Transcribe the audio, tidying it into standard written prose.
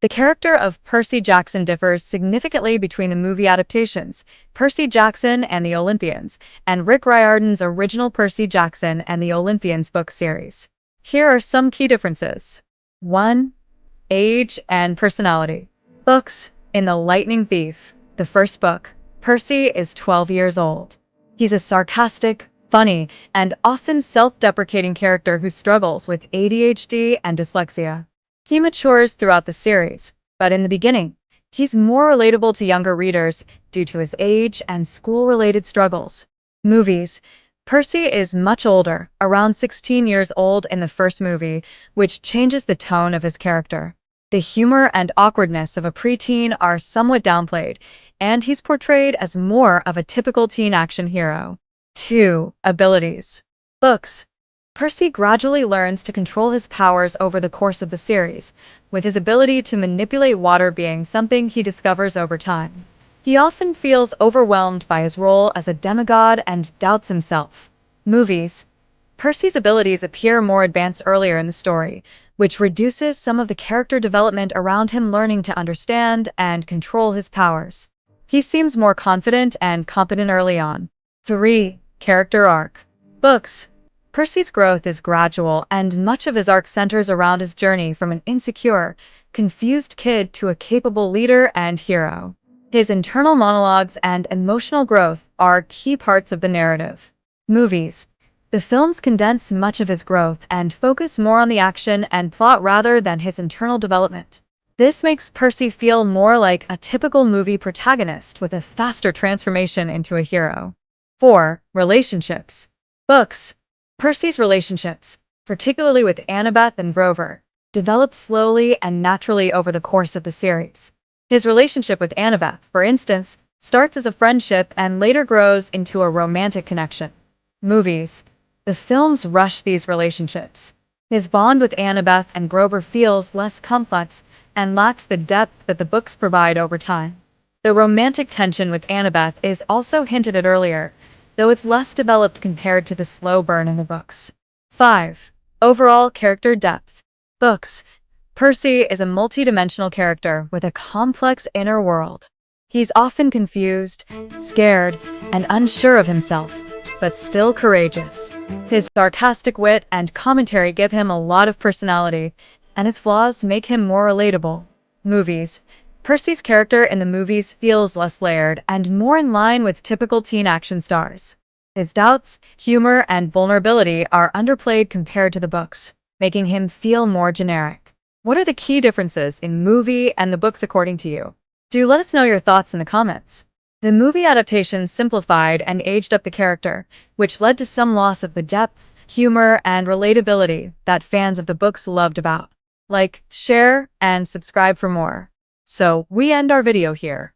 The character of Percy Jackson differs significantly between the movie adaptations, Percy Jackson and the Olympians, and Rick Riordan's original Percy Jackson and the Olympians book series. Here are some key differences. 1. Age and personality. Books. In The Lightning Thief, the first book, Percy is 12 years old. He's a sarcastic, funny, and often self-deprecating character who struggles with ADHD and dyslexia. He matures throughout the series, but in the beginning, he's more relatable to younger readers due to his age and school-related struggles. Movies. Percy is much older, around 16 years old in the first movie, which changes the tone of his character. The humor and awkwardness of a preteen are somewhat downplayed, and he's portrayed as more of a typical teen action hero. 2. Abilities. Books. Percy gradually learns to control his powers over the course of the series, with his ability to manipulate water being something he discovers over time. He often feels overwhelmed by his role as a demigod and doubts himself. Movies. Percy's abilities appear more advanced earlier in the story, which reduces some of the character development around him learning to understand and control his powers. He seems more confident and competent early on. 3. Character arc. Books. Percy's growth is gradual, and much of his arc centers around his journey from an insecure, confused kid to a capable leader and hero. His internal monologues and emotional growth are key parts of the narrative. Movies. The films condense much of his growth and focus more on the action and plot rather than his internal development. This makes Percy feel more like a typical movie protagonist with a faster transformation into a hero. 4. Relationships. Books. Percy's relationships, particularly with Annabeth and Grover, develop slowly and naturally over the course of the series. His relationship with Annabeth, for instance, starts as a friendship and later grows into a romantic connection. Movies. The films rush these relationships. His bond with Annabeth and Grover feels less complex and lacks the depth that the books provide over time. The romantic tension with Annabeth is also hinted at earlier, though it's less developed compared to the slow burn in the books. 5. Overall character depth. Books. Percy is a multi-dimensional character with a complex inner world. He's often confused, scared, and unsure of himself, but still courageous. His sarcastic wit and commentary give him a lot of personality, and his flaws make him more relatable. Movies. Percy's character in the movies feels less layered and more in line with typical teen action stars. His doubts, humor, and vulnerability are underplayed compared to the books, making him feel more generic. What are the key differences in movie and the books according to you? Do let us know your thoughts in the comments. The movie adaptations simplified and aged up the character, which led to some loss of the depth, humor, and relatability that fans of the books loved about. Like, share, and subscribe for more. So, we end our video here.